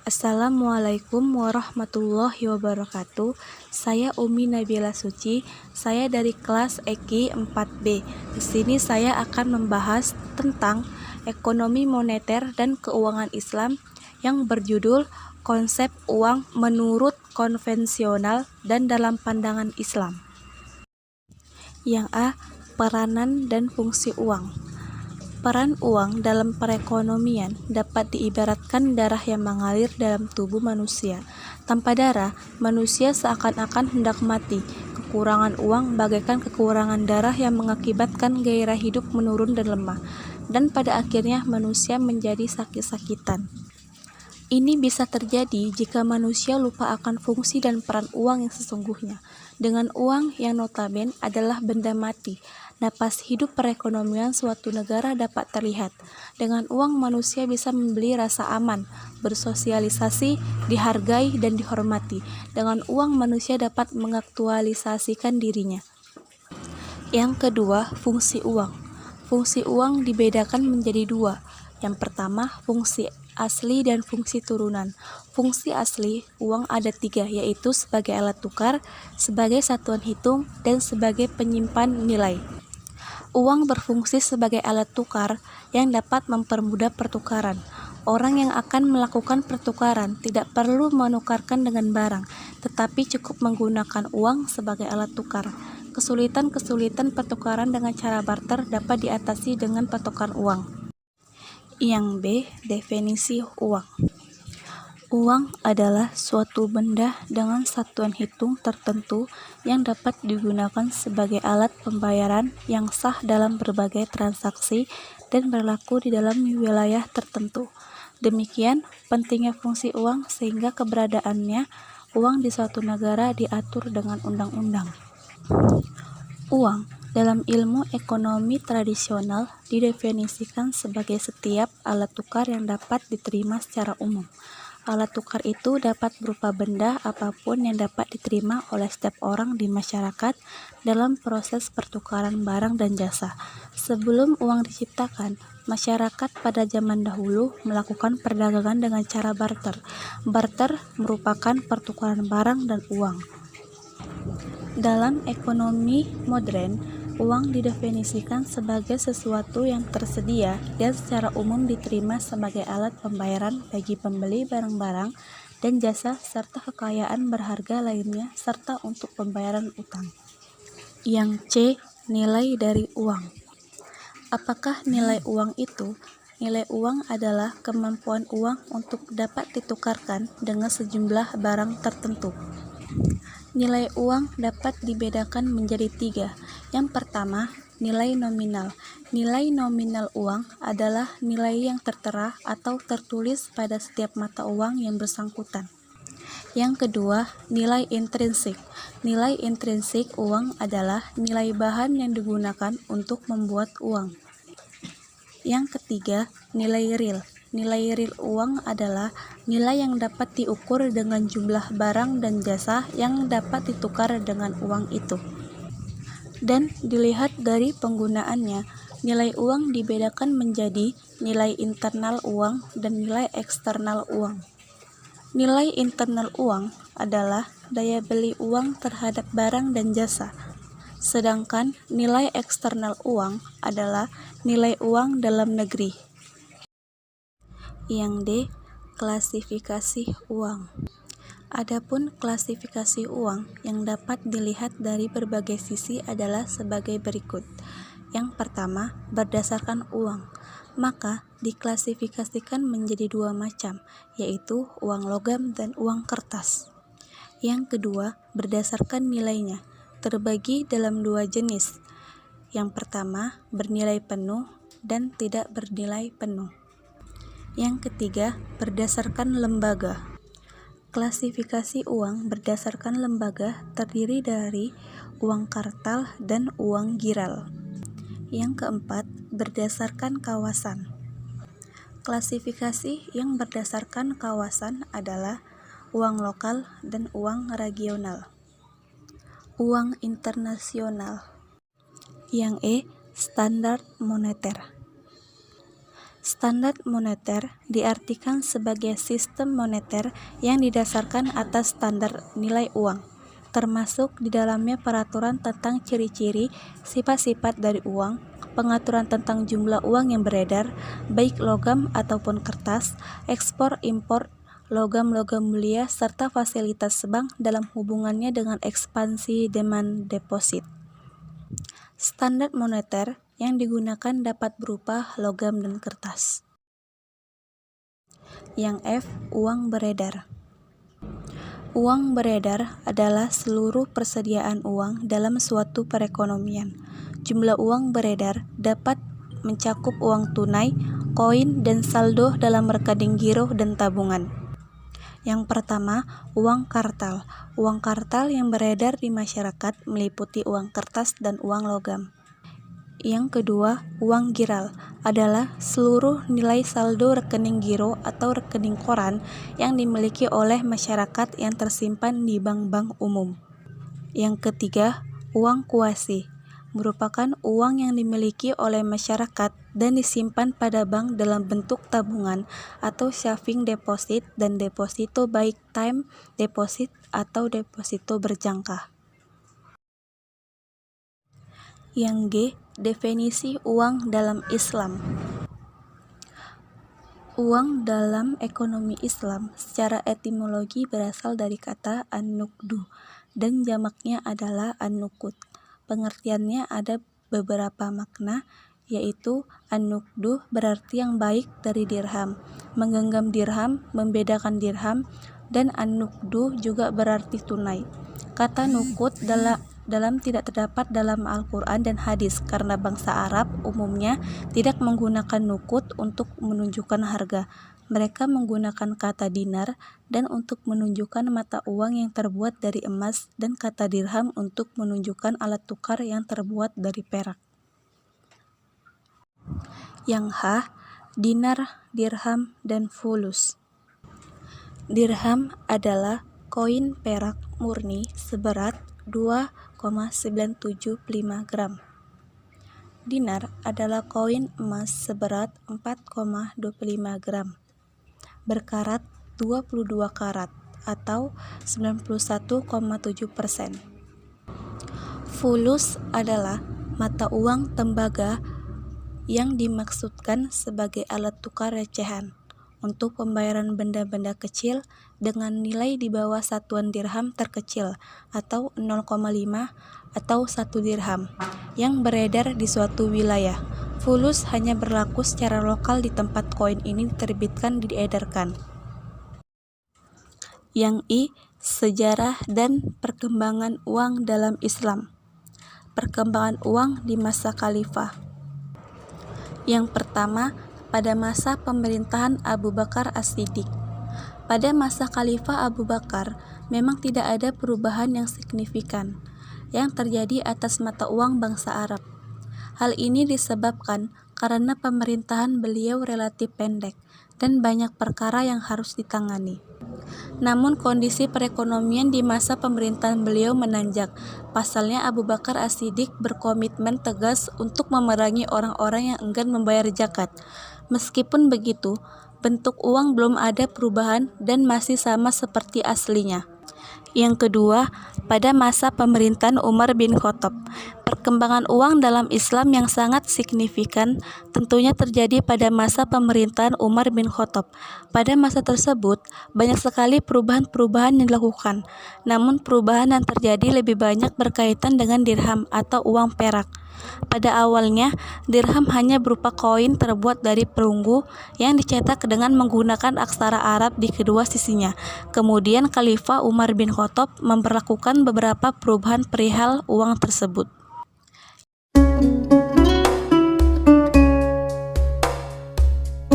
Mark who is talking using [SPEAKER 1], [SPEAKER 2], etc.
[SPEAKER 1] Assalamualaikum warahmatullahi wabarakatuh. Saya Umi Nabila Suci. Saya dari kelas EKI 4B. Di sini saya akan membahas tentang ekonomi moneter dan keuangan Islam yang berjudul Konsep Uang Menurut Konvensional dan dalam Pandangan Islam. Yang A. Peranan dan fungsi uang. Peran uang dalam perekonomian dapat diibaratkan darah yang mengalir dalam tubuh manusia. Tanpa darah, manusia seakan-akan hendak mati. Kekurangan uang bagaikan kekurangan darah yang mengakibatkan gairah hidup menurun dan lemah, dan pada akhirnya manusia menjadi sakit-sakitan. Ini bisa terjadi jika manusia lupa akan fungsi dan peran uang yang sesungguhnya. Dengan uang yang notabene adalah benda mati, napas hidup perekonomian suatu negara dapat terlihat. Dengan uang manusia bisa membeli rasa aman, bersosialisasi, dihargai, dan dihormati. Dengan uang manusia dapat mengaktualisasikan dirinya. Yang kedua, fungsi uang. Fungsi uang dibedakan menjadi dua. Yang pertama, fungsi asli dan fungsi turunan. Fungsi asli uang ada tiga, yaitu sebagai alat tukar, sebagai satuan hitung, dan sebagai penyimpan nilai. Uang berfungsi sebagai alat tukar yang dapat mempermudah pertukaran. Orang yang akan melakukan pertukaran tidak perlu menukarkan dengan barang, tetapi cukup menggunakan uang sebagai alat tukar. Kesulitan-kesulitan pertukaran dengan cara barter dapat diatasi dengan patokan uang. Yang B. Definisi uang. Uang adalah suatu benda dengan satuan hitung tertentu yang dapat digunakan sebagai alat pembayaran yang sah dalam berbagai transaksi dan berlaku di dalam wilayah tertentu. Demikian pentingnya fungsi uang sehingga keberadaannya uang di suatu negara diatur dengan undang-undang. Uang dalam ilmu ekonomi tradisional didefinisikan sebagai setiap alat tukar yang dapat diterima secara umum. Alat tukar itu dapat berupa benda apapun yang dapat diterima oleh setiap orang di masyarakat dalam proses pertukaran barang dan jasa. Sebelum uang diciptakan, masyarakat pada zaman dahulu melakukan perdagangan dengan cara barter. Barter merupakan pertukaran barang dan uang. Dalam ekonomi modern, uang didefinisikan sebagai sesuatu yang tersedia dan secara umum diterima sebagai alat pembayaran bagi pembeli barang-barang dan jasa serta kekayaan berharga lainnya serta untuk pembayaran utang. Yang C. Nilai dari uang. Apakah nilai uang itu? Nilai uang adalah kemampuan uang untuk dapat ditukarkan dengan sejumlah barang tertentu. Nilai uang dapat dibedakan menjadi tiga. Yang pertama, nilai nominal. Nilai nominal uang adalah nilai yang tertera atau tertulis pada setiap mata uang yang bersangkutan. Yang kedua, nilai intrinsik. Nilai intrinsik uang adalah nilai bahan yang digunakan untuk membuat uang. Yang ketiga, nilai real. Nilai real uang adalah nilai yang dapat diukur dengan jumlah barang dan jasa yang dapat ditukar dengan uang itu. Dan dilihat dari penggunaannya, nilai uang dibedakan menjadi nilai internal uang dan nilai eksternal uang. Nilai internal uang adalah daya beli uang terhadap barang dan jasa. Sedangkan nilai eksternal uang adalah nilai uang dalam negeri. Yang D. Klasifikasi uang. Adapun klasifikasi uang yang dapat dilihat dari berbagai sisi adalah sebagai berikut. Yang pertama, berdasarkan uang. Maka diklasifikasikan menjadi dua macam, yaitu uang logam dan uang kertas. Yang kedua, berdasarkan nilainya, terbagi dalam dua jenis. Yang pertama, bernilai penuh dan tidak bernilai penuh. Yang ketiga, berdasarkan lembaga. Klasifikasi uang berdasarkan lembaga terdiri dari uang kartal dan uang giral. Yang keempat, berdasarkan kawasan. Klasifikasi yang berdasarkan kawasan adalah uang lokal dan uang regional. Uang internasional. Yang E. Standar moneter. Standar moneter diartikan sebagai sistem moneter yang didasarkan atas standar nilai uang, termasuk di dalamnya peraturan tentang ciri-ciri, sifat-sifat dari uang, pengaturan tentang jumlah uang yang beredar, baik logam ataupun kertas, ekspor-impor logam-logam mulia, serta fasilitas bank dalam hubungannya dengan ekspansi demand deposit. Standar moneter yang digunakan dapat berupa logam dan kertas. Yang F. Uang beredar. Uang beredar adalah seluruh persediaan uang dalam suatu perekonomian. Jumlah uang beredar dapat mencakup uang tunai, koin, dan saldo dalam rekening giro dan tabungan. Yang pertama, uang kartal. Uang kartal yang beredar di masyarakat meliputi uang kertas dan uang logam. Yang kedua, uang giral adalah seluruh nilai saldo rekening giro atau rekening koran yang dimiliki oleh masyarakat yang tersimpan di bank-bank umum. Yang ketiga, uang kuasi merupakan uang yang dimiliki oleh masyarakat dan disimpan pada bank dalam bentuk tabungan atau saving deposit dan deposito baik time deposit atau deposito berjangka. Yang G. Definisi uang dalam Islam. Uang dalam ekonomi Islam secara etimologi berasal dari kata an-nuqdu dan jamaknya adalah an-nuqud. Pengertiannya ada beberapa makna, yaitu an-nuqdu berarti yang baik dari dirham, menggenggam dirham, membedakan dirham, dan an-nuqdu juga berarti tunai. Kata nuqud dalam tidak terdapat dalam Al-Quran dan hadis karena bangsa Arab umumnya tidak menggunakan nuqud untuk menunjukkan harga. Mereka menggunakan kata dinar dan untuk menunjukkan mata uang yang terbuat dari emas dan kata dirham untuk menunjukkan alat tukar yang terbuat dari perak. Yang H. Dinar, dirham, dan fulus. Dirham adalah koin perak murni seberat 2,975 gram. Dinar adalah koin emas seberat 4,25 gram, berkarat 22 karat atau 91,7%. Fulus adalah mata uang tembaga yang dimaksudkan sebagai alat tukar recehan untuk pembayaran benda-benda kecil dengan nilai di bawah satuan dirham terkecil atau 0,5 atau 1 dirham yang beredar di suatu wilayah. Fulus hanya berlaku secara lokal di tempat koin ini diterbitkan dan diedarkan. Yang I. Sejarah dan perkembangan uang dalam Islam. Perkembangan uang di masa khalifah. Yang pertama, pada masa pemerintahan Abu Bakar As-Siddiq. Pada masa Khalifah Abu Bakar, memang tidak ada perubahan yang signifikan yang terjadi atas mata uang bangsa Arab. Hal ini disebabkan karena pemerintahan beliau relatif pendek dan banyak perkara yang harus ditangani. Namun kondisi perekonomian di masa pemerintahan beliau menanjak. Pasalnya Abu Bakar As-Siddiq berkomitmen tegas untuk memerangi orang-orang yang enggan membayar zakat. Meskipun begitu, bentuk uang belum ada perubahan dan masih sama seperti aslinya. Yang kedua, pada masa pemerintahan Umar bin Khattab, perkembangan uang dalam Islam yang sangat signifikan tentunya terjadi pada masa pemerintahan Umar bin Khattab. Pada masa tersebut, banyak sekali perubahan-perubahan yang dilakukan. Namun perubahan yang terjadi lebih banyak berkaitan dengan dirham atau uang perak. Pada awalnya, dirham hanya berupa koin terbuat dari perunggu yang dicetak dengan menggunakan aksara Arab di kedua sisinya. Kemudian Khalifah Umar bin Khattab memperlakukan beberapa perubahan perihal uang tersebut.